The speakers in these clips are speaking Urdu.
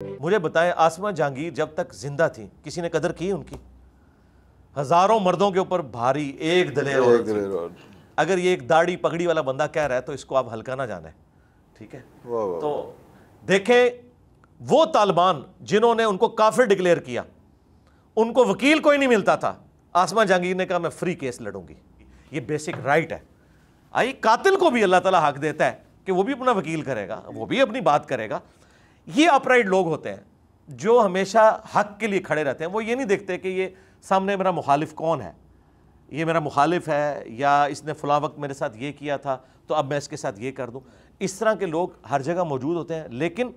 مجھے بتائیں آسمہ جہانگیر جب تک زندہ تھی کسی نے قدر کی ان کی؟ ہزاروں مردوں کے اوپر بھاری ایک دلیر عورت تھی۔ اگر یہ ایک داڑھی پگڑی والا بندہ کہہ رہا ہے تو اس کو آپ ہلکا نہ جانیں، ٹھیک ہے؟ تو دیکھیں وہ طالبان جنہوں نے ان کو کافر ڈکلیئر کیا، ان کو وکیل کوئی نہیں ملتا تھا، آسمہ جہانگیر نے کہا میں فری کیس لڑوں گی، یہ بیسک رائٹ ہے۔ آئی قاتل کو بھی اللہ تعالیٰ حق دیتا ہے کہ وہ بھی اپنا وکیل کرے گا، وہ بھی اپنی بات کرے گا۔ یہ اپرائٹ لوگ ہوتے ہیں جو ہمیشہ حق کے لیے کھڑے رہتے ہیں، وہ یہ نہیں دیکھتے کہ یہ سامنے میرا مخالف کون ہے، یہ میرا مخالف ہے یا اس نے فلاں وقت میرے ساتھ یہ کیا تھا تو اب میں اس کے ساتھ یہ کر دوں۔ اس طرح کے لوگ ہر جگہ موجود ہوتے ہیں، لیکن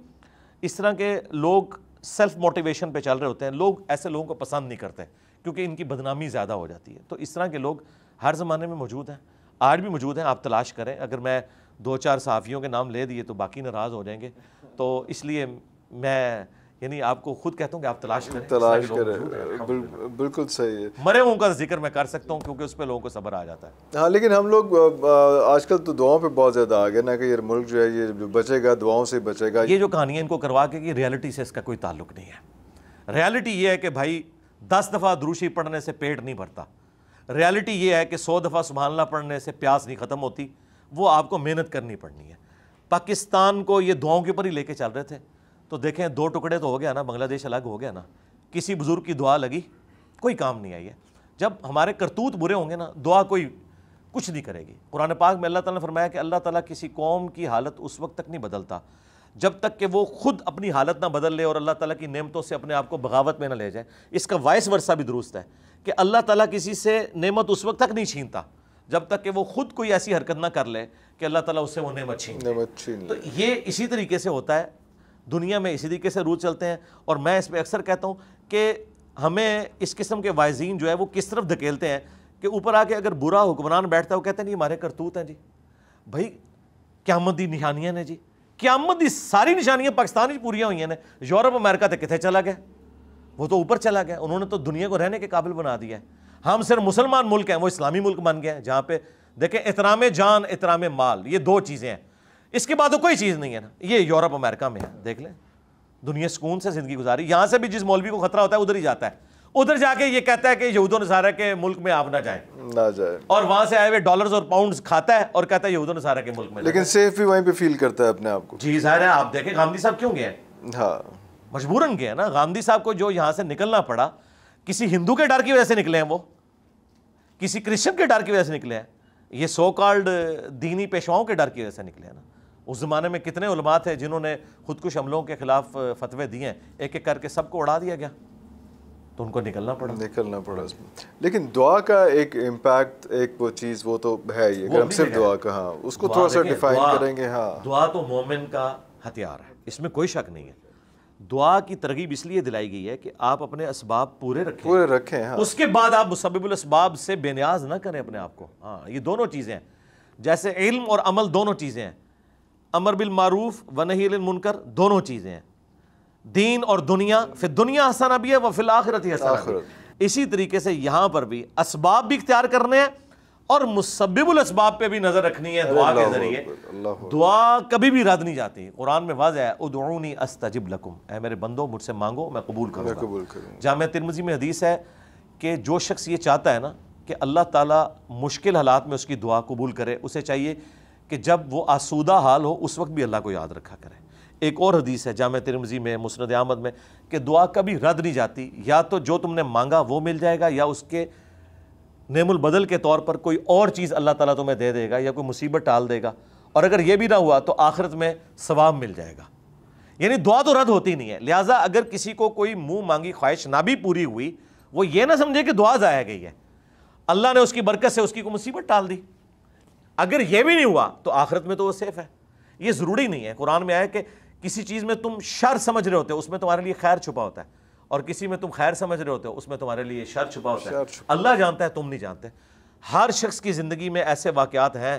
اس طرح کے لوگ سیلف موٹیویشن پہ چل رہے ہوتے ہیں۔ لوگ ایسے لوگوں کو پسند نہیں کرتے کیونکہ ان کی بدنامی زیادہ ہو جاتی ہے۔ تو اس طرح کے لوگ ہر زمانے میں موجود ہیں، آج بھی موجود ہیں، آپ تلاش کریں۔ اگر میں 2-4 صحافیوں کے نام لے دیے تو باقی ناراض ہو جائیں گے، تو اس لیے میں یعنی آپ کو خود کہتا ہوں کہ آپ تلاش کریں۔ بالکل صحیح ہے، مرے ہوں کا ذکر میں کر سکتا ہوں کیونکہ اس پہ لوگوں کو صبر آ جاتا ہے۔ ہاں، لیکن ہم لوگ آج کل تو دعاؤں پہ بہت زیادہ آ گئے نا کہ یہ ملک جو ہے یہ بچے گا، دعاؤں سے بچے گا۔ یہ جو کہانیاں ان کو کروا کے کہ ریالٹی سے اس کا کوئی تعلق نہیں ہے۔ ریالٹی یہ ہے کہ بھائی 10 دفعہ دروشی پڑھنے سے پیٹ نہیں بھرتا، ریالٹی یہ ہے کہ 100 دفعہ سبحان اللہ پڑھنے سے پیاس نہیں ختم ہوتی، وہ آپ کو محنت کرنی پڑنی ہے۔ پاکستان کو یہ دعاؤں کے اوپر ہی لے کے چل رہے تھے، تو دیکھیں 2 ٹکڑے تو ہو گیا نا، بنگلہ دیش الگ ہو گیا نا، کسی بزرگ کی دعا لگی کوئی کام نہیں آئی ہے۔ جب ہمارے کرتوت برے ہوں گے نا، دعا کوئی کچھ نہیں کرے گی۔ قرآن پاک میں اللہ تعالیٰ نے فرمایا کہ اللہ تعالیٰ کسی قوم کی حالت اس وقت تک نہیں بدلتا جب تک کہ وہ خود اپنی حالت نہ بدل لے اور اللہ تعالیٰ کی نعمتوں سے اپنے آپ کو بغاوت میں نہ لے جائے۔ اس کا وائس ورثہ بھی درست ہے کہ اللہ تعالیٰ کسی سے نعمت اس وقت تک نہیں چھینتا جب تک کہ وہ خود کوئی ایسی حرکت نہ کر لے کہ اللہ تعالیٰ اس سے وہ نعمت چھین لے۔ تو یہ اسی طریقے سے ہوتا ہے دنیا میں، اسی طریقے سے رول چلتے ہیں۔ اور میں اس پہ اکثر کہتا ہوں کہ ہمیں اس قسم کے وائزین جو ہے وہ کس طرف دھکیلتے ہیں کہ اوپر آ کے اگر برا حکمران بیٹھتا ہے وہ کہتے ہیں نہیں ہمارے کرتوت ہیں جی، بھائی قیامت دی نشانیاں نے جی، قیامت دی ساری نشانیاں پاکستان ہی پوریاں ہوئی ہیں۔ یورپ امریکہ تے کتنے چلا گیا، وہ تو اوپر چلا گیا، انہوں نے تو دنیا کو رہنے کے قابل بنا دیا ہے۔ ہم صرف مسلمان ملک ہیں، وہ اسلامی ملک بن گئے ہیں جہاں پہ دیکھیں احترام جان احترام مال، یہ 2 چیزیں ہیں، اس کے بعد تو کوئی چیز نہیں ہے نا۔ یہ یورپ امریکہ میں ہے، دیکھ لیں دنیا سکون سے زندگی گزاری۔ یہاں سے بھی جس مولوی کو خطرہ ہوتا ہے ادھر ہی جاتا ہے، ادھر جا کے یہ کہتا ہے کہ یہود و نصارہ کے ملک میں آپ نہ جائیں، اور وہاں سے آئے ہوئے ڈالرز اور پاؤنڈز کھاتا ہے اور کہتا ہے یہود و نصارہ کے ملک میں، لیکن سیف بھی وہیں پہ فیل کرتا ہے اپنے آپ کو۔ جی ظاہر ہے، آپ دیکھیں گاندھی صاحب کیوں گئے ہیں؟ ہاں، مجبوراً گئے ہیں نا۔ گاندھی صاحب کو جو یہاں سے نکلنا پڑا کسی ہندو کے ڈر کی وجہ سے نکلے ہیں، وہ کسی کرسچن کے ڈر کی وجہ سے نکلے ہیں، یہ سو کالڈ دینی پیشواؤں کے ڈر کی وجہ سے نکلے ہیں نا۔ اس زمانے میں کتنے علماء تھے جنہوں نے خودکش حملوں کے خلاف فتوے دیے ہیں، ایک ایک کر کے سب کو اڑا دیا گیا، تو ان کو نکلنا پڑا۔ اس میں لیکن دعا کا ایک امپیکٹ، ایک وہ چیز وہ تو ہے ہی، اگر ہم صرف دعا کا ہاں اس کو تھوڑا سا ڈیفائن کریں گے۔ ہاں، دعا تو مومن کا ہتھیار ہے، اس میں کوئی شک نہیں ہے۔ دعا کی ترغیب اس لیے دلائی گئی ہے کہ آپ اپنے اسباب پورے رکھیں، ہاں، اس کے بعد آپ مسبب الاسباب سے بے نیاز نہ کریں اپنے آپ کو۔ ہاں، یہ دونوں چیزیں ہیں، جیسے علم اور عمل دونوں چیزیں ہیں، امر بالمعروف و نہی عن المنکر دونوں چیزیں ہیں، دین اور دنیا، فی الدنیا حسنہ بھی ہے و فی الآخرۃ حسنہ بھی ہے۔ اسی طریقے سے یہاں پر بھی اسباب بھی اختیار کرنے ہیں اور مسبب الاسباب پہ بھی نظر رکھنی ہے دعا کے ذریعے۔ دعا کبھی بھی رد نہیں جاتی، قرآن میں واضح ہے ادعونی استجب لکم، اے میرے بندو مجھ سے مانگو میں قبول کروں گا۔ جامعہ ترمذی میں حدیث ہے کہ جو شخص یہ چاہتا ہے نا کہ اللہ تعالیٰ مشکل حالات میں اس کی دعا قبول کرے، اسے چاہیے کہ جب وہ آسودہ حال ہو اس وقت بھی اللہ کو یاد رکھا کرے۔ ایک اور حدیث ہے جامعہ ترمذی میں مسند احمد میں کہ دعا کبھی رد نہیں جاتی، یا تو جو تم نے مانگا وہ مل جائے گا یا اس کے نعم البدل کے طور پر کوئی اور چیز اللہ تعالیٰ تمہیں دے دے گا یا کوئی مصیبت ٹال دے گا، اور اگر یہ بھی نہ ہوا تو آخرت میں ثواب مل جائے گا۔ یعنی دعا تو رد ہوتی نہیں ہے، لہٰذا اگر کسی کو کوئی منہ مانگی خواہش نہ بھی پوری ہوئی، وہ یہ نہ سمجھے کہ دعا ضائع گئی ہے، اللہ نے اس کی برکت سے اس کی کوئی مصیبت ٹال دی۔ اگر یہ بھی نہیں ہوا تو آخرت میں تو وہ سیف ہے۔ یہ ضروری نہیں ہے، قرآن میں آیا کہ کسی چیز میں تم شر سمجھ رہے ہوتے ہو اس میں تمہارے لیے خیر چھپا ہوتا ہے، اور کسی میں تم خیر سمجھ رہے ہوتے ہو اس میں تمہارے لیے شر چھپا ہوتا ہے۔ اللہ جانتا ہے، تم نہیں جانتے۔ ہر شخص کی زندگی میں ایسے واقعات ہیں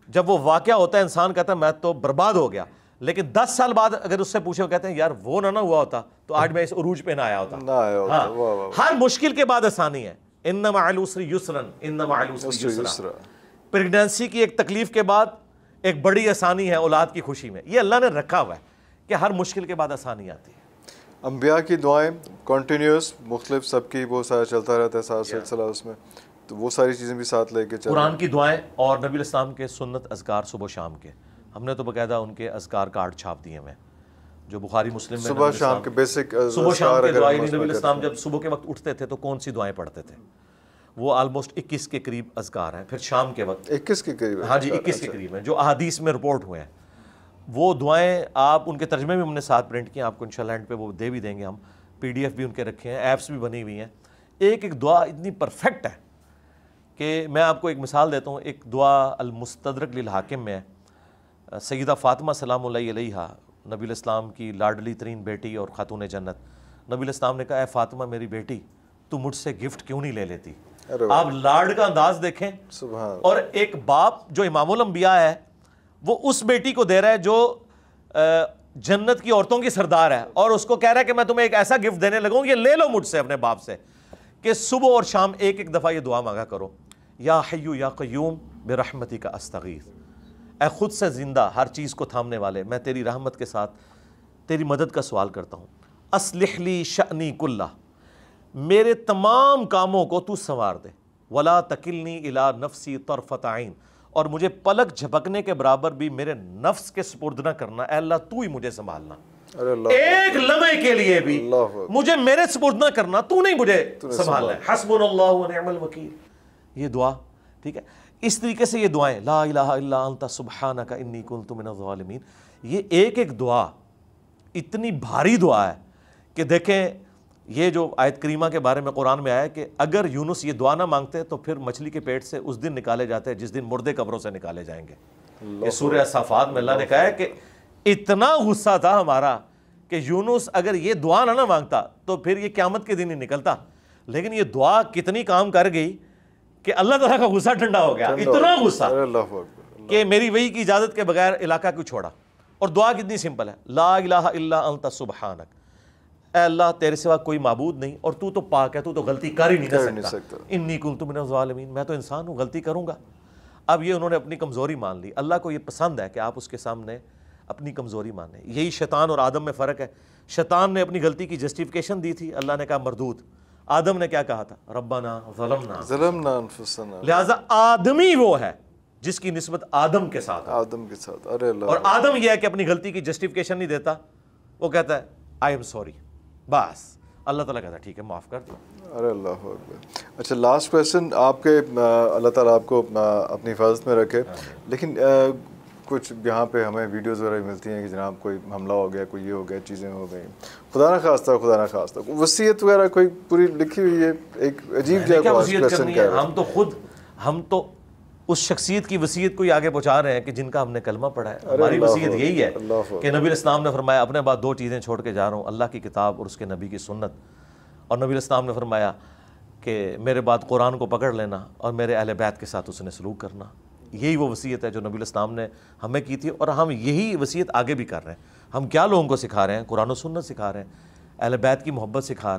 جب وہ واقعہ ہوتا ہے انسان کہتا ہے میں تو برباد ہو گیا، لیکن 10 سال بعد اگر اس سے پوچھے وہ کہتے ہیں یار وہ نہ ہوا ہوتا تو آج میں اس عروج پہ نہ آیا ہوتا۔ ہر مشکل کے بعد آسانی ہے، ان مع العسر یسرا، ان مع العسر یسرا۔ پریگنینسی کی ایک تکلیف کے بعد ایک بڑی آسانی ہے اولاد کی خوشی میں، یہ اللہ نے رکھا ہوا ہے کہ ہر مشکل کے بعد آسانی آتی ہے. انبیاء کی دعائیں کنٹینیوس مختلف سب کی وہ سارا چلتا رہتا ہے سارا سلسلہ اس میں, تو وہ ساری چیزیں بھی ساتھ لے کے چل. قرآن کی دعائیں اور نبی علیہ السلام کے سنت اذکار صبح و شام کے, ہم نے تو باقاعدہ ان کے اذکار کارڈ چھاپ دیے ہیں جو بخاری مسلم میں صبح شام کے بیسک صبح شام کے دعائیں. نبی علیہ السلام جب صبح کے وقت اٹھتے تھے تو کون سی دعائیں پڑھتے تھے؟ وہ آلموسٹ 21 کے قریب اذکار ہیں. پھر شام کے وقت 21 کے قریب, ہاں جی 21 کے قریب ہیں جو احادیث میں رپورٹ ہوئے ہیں. وہ دعائیں آپ ان کے ترجمے میں ہم نے ساتھ پرنٹ کیے, آپ کو انشاءاللہ اینڈ پہ وہ دے بھی دیں گے, ہم PDF بھی ان کے رکھے ہیں, ایپس بھی بنی ہوئی ہیں. ایک ایک دعا اتنی پرفیکٹ ہے کہ میں آپ کو ایک مثال دیتا ہوں. ایک دعا المستدرک للحاکم میں ہے, سیدہ فاطمہ سلام اللہ علیہا نبی علیہ السلام کی لاڈلی ترین بیٹی اور خاتون جنت, نبی علیہ السلام نے کہا اے فاطمہ میری بیٹی تو مجھ سے گفٹ کیوں نہیں لے لیتی؟ آپ لاڈ کا انداز دیکھیں. اور ایک باپ جو امام الانبیاء ہے وہ اس بیٹی کو دے رہا ہے جو جنت کی عورتوں کی سردار ہے, اور اس کو کہہ رہا ہے کہ میں تمہیں ایک ایسا گفٹ دینے لگوں یہ لے لو مجھ سے اپنے باپ سے, کہ صبح اور شام ایک ایک دفعہ یہ دعا مانگا کرو, یا حیو یا قیوم برحمتک استغیث, اے خود سے زندہ ہر چیز کو تھامنے والے میں تیری رحمت کے ساتھ تیری مدد کا سوال کرتا ہوں. اصلح لی شأنی کلہ, میرے تمام کاموں کو تو سنوار دے. ولا تکلنی الی نفسی طرفۃ عین, اور مجھے پلک جھپکنے کے برابر بھی میرے نفس کے سپرد نہ کرنا. اے اللہ تو ہی مجھے سنبھالنا, ایک لمحے کے لیے بھی مجھے میرے سپرد نہ کرنا, تو نہیں مجھے سنبھالنا ہے. حسبنا اللہ ونعم الوکیل, یہ دعا ٹھیک ہے. اس طریقے سے یہ دعائیں لا الہ الا انت سبحانک انی کنت من الظالمین, یہ ایک ایک دعا اتنی بھاری دعا ہے کہ دیکھیں یہ جو آیت کریمہ کے بارے میں قرآن میں آیا ہے کہ اگر یونس یہ دعا نہ مانگتے تو پھر مچھلی کے پیٹ سے اس دن نکالے جاتے ہیں جس دن مردے قبروں سے نکالے جائیں گے. یہ سورہ صافات میں اللہ نے کہا ہے کہ اتنا غصہ تھا ہمارا کہ یونس اگر یہ دعا نہ مانگتا تو پھر یہ قیامت کے دن ہی نکلتا, لیکن یہ دعا کتنی کام کر گئی کہ اللہ تعالیٰ کا غصہ ٹھنڈا ہو گیا. اتنا غصہ کہ میری وحی کی اجازت کے بغیر علاقہ کیوں چھوڑا. اور دعا کتنی سمپل ہے, لا الہ الا انت سبحانک, اے اللہ تیرے سوا کوئی معبود نہیں اور تو تو پاک ہے, تو تو غلطی کر ہی نہیں سکتا. انی کنت من الظالمین, میں تو انسان ہوں, غلطی کروں گا. اب یہ انہوں نے اپنی کمزوری مان لی. اللہ کو یہ پسند ہے کہ آپ اس کے سامنے اپنی کمزوری مانیں. یہی شیطان اور آدم میں فرق ہے. شیطان نے اپنی غلطی کی جسٹیفیکیشن دی تھی, اللہ نے کہا مردود. آدم نے کیا کہا تھا؟ ربنا ظلمنا انفسنا. لہٰذا آدمی وہ ہے جس کی نسبت آدم کے ساتھ, آدم کے ساتھ. ارے اللہ, اور آدم یہ ہے کہ اپنی غلطی کی جسٹیفیکیشن نہیں دیتا, وہ کہتا ہے آئی ایم سوری, بس اللہ تعالیٰ کہتا ہے ٹھیک ہے معاف کر دو. ارے اللہ اکبر. اچھا لاسٹ کویسچن آپ کے, اللہ تعالیٰ آپ کو اپنی حفاظت میں رکھے, لیکن کچھ یہاں پہ ہمیں ویڈیوز وغیرہ ملتی ہیں کہ جناب کوئی حملہ ہو گیا, کوئی یہ ہو گیا, چیزیں ہو گئیں, خدا نہ خواستہ وصیت وغیرہ کوئی پوری لکھی ہوئی ہے, ایک عجیب کیا وصیت کرنی ہے. ہم تو اس شخصیت کی وصیت کو ہی آگے پہنچا رہے ہیں کہ جن کا ہم نے کلمہ پڑھا ہے. ہماری وصیت یہی ہے کہ نبی الاسلام نے فرمایا اپنے بعد 2 چیزیں چھوڑ کے جا رہا ہوں, اللہ کی کتاب اور اس کے نبی کی سنت. اور نبی الاسلام نے فرمایا کہ میرے بعد قرآن کو پکڑ لینا اور میرے اہل بیت کے ساتھ اس نے سلوک کرنا. یہی وہ وصیت ہے جو نبی الاسلام نے ہمیں کی تھی, اور ہم یہی وصیت آگے بھی کر رہے ہیں. ہم کیا لوگوں کو سکھا رہے ہیں؟ قرآن و سنت سکھا رہے ہیں, اہل بیت کی محبت سکھا رہے ہیں.